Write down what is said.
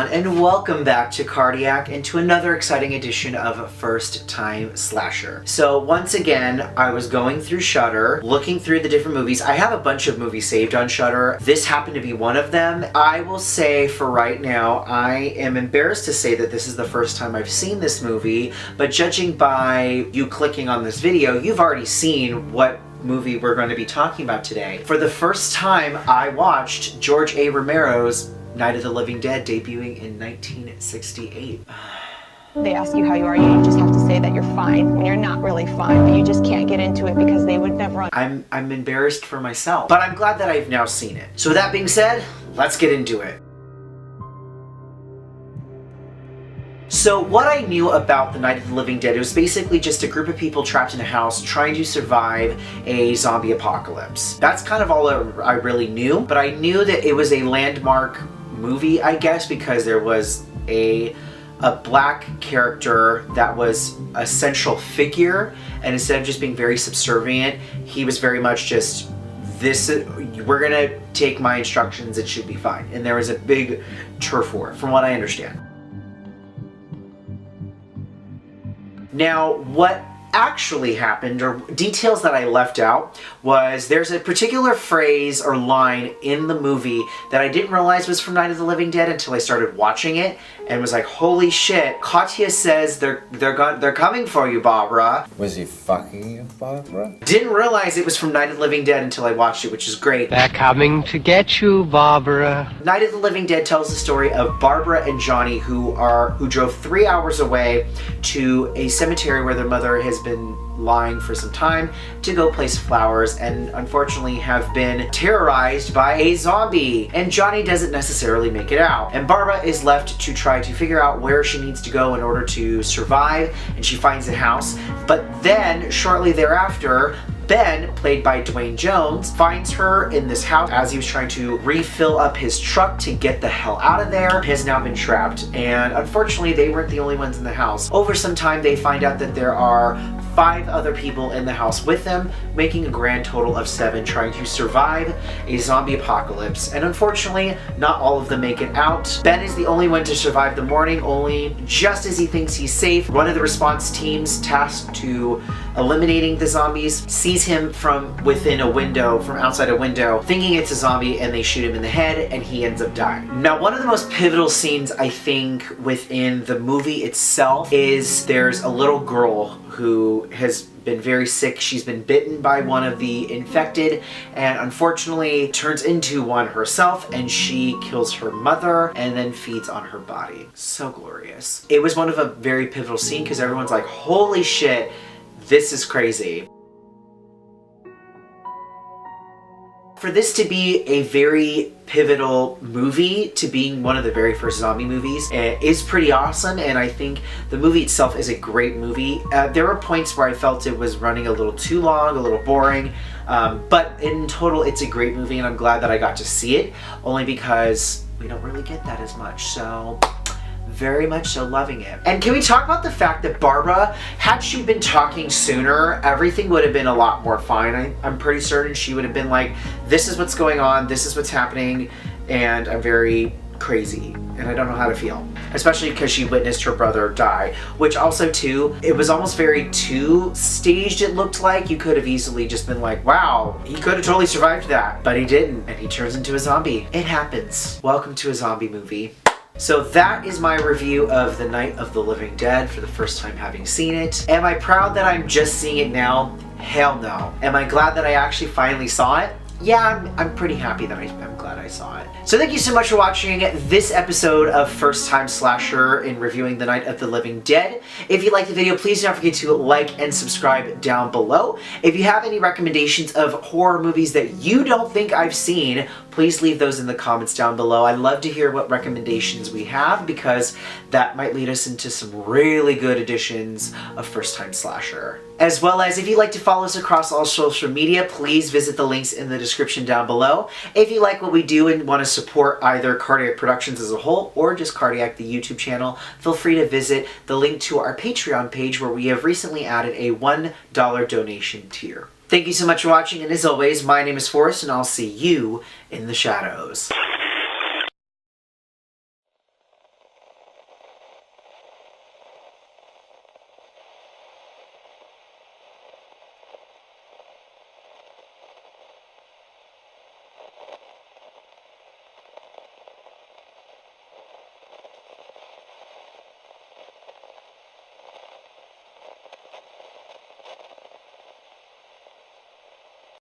everyone, and welcome back to Cardiac and to another exciting edition of First Time Slasher. So once again, I was going through Shudder, looking through the different movies. I have a bunch of movies saved on Shudder. This happened to be one of them. I will say for right now, I am embarrassed to say that this is the first time I've seen this movie, but judging by you clicking on this video, you've already seen what movie we're going to be talking about today. For the first time, I watched George A. Romero's Night of the Living Dead, debuting in 1968. They ask you how you are, you just have to say that you're fine when you're not really fine, but you just can't get into it because they would never. I'm embarrassed for myself, but I'm glad that I've now seen it. So with that being said, let's get into it. So what I knew about the Night of the Living Dead, it was basically just a group of people trapped in a house trying to survive a zombie apocalypse. That's kind of all I really knew, but I knew that it was a landmark movie, I guess, because there was a black character that was a central figure, and instead of just being very subservient, he was very much just, we're gonna take my instructions, it should be fine. And there was a big turf war, from what I understand. Now, what actually happened, or details that I left out, was there's a particular phrase or line in the movie that I didn't realize was from Night of the Living Dead until I started watching it, and was like, holy shit, Katya says they're coming for you, Barbara. Was he fucking you, Barbara? Didn't realize it was from Night of the Living Dead until I watched it, which is great. They're coming to get you, Barbara. Night of the Living Dead tells the story of Barbara and Johnny who drove 3 hours away to a cemetery where their mother has been lying for some time to go place flowers, and unfortunately have been terrorized by a zombie. And Johnny doesn't necessarily make it out. And Barbara is left to try to figure out where she needs to go in order to survive, and she finds a house. But then, shortly thereafter, Ben, played by Dwayne Jones, finds her in this house as he was trying to refill up his truck to get the hell out of there. Has now been trapped, and unfortunately they weren't the only ones in the house. Over some time they find out that there are 5 other people in the house with them, making a grand total of 7 trying to survive a zombie apocalypse. And unfortunately, not all of them make it out. Ben is the only one to survive the morning, only just as he thinks he's safe. One of the response teams tasked to eliminating the zombies sees him from within a window, from outside a window, thinking it's a zombie, and they shoot him in the head, and he ends up dying. Now, one of the most pivotal scenes, I think, within the movie itself is there's a little girl who has been very sick. She's been bitten by one of the infected, and unfortunately turns into one herself, and she kills her mother and then feeds on her body. So glorious. It was one of a very pivotal scene because everyone's like, holy shit, this is crazy. For this to be a very pivotal movie to being one of the very first zombie movies is pretty awesome, and I think the movie itself is a great movie. There were points where I felt it was running a little too long, a little boring, but in total it's a great movie, and I'm glad that I got to see it, only because we don't really get that as much, so very much so loving it. And can we talk about the fact that Barbara, had she been talking sooner, everything would have been a lot more fine. I'm pretty certain she would have been like, this is what's going on, this is what's happening, and I'm very crazy, and I don't know how to feel. Especially because she witnessed her brother die, which also too, it was almost very too staged, it looked like. You could have easily just been like, wow, he could have totally survived that, but he didn't, and he turns into a zombie. It happens. Welcome to a zombie movie. So that is my review of The Night of the Living Dead for the first time having seen it. Am I proud that I'm just seeing it now? Hell no. Am I glad that I actually finally saw it? Yeah, I'm pretty happy that I'm glad I saw it. So thank you so much for watching this episode of First Time Slasher in reviewing The Night of the Living Dead. If you liked the video, please don't forget to like and subscribe down below. If you have any recommendations of horror movies that you don't think I've seen, please leave those in the comments down below. I'd love to hear what recommendations we have, because that might lead us into some really good editions of First Time Slasher. As well as, if you'd like to follow us across all social media, please visit the links in the description down below. If you like what we do and want to support either Cardiac Productions as a whole or just Cardiac the YouTube channel, feel free to visit the link to our Patreon page, where we have recently added a $1 donation tier. Thank you so much for watching, and as always, my name is Forrest, and I'll see you in the shadows.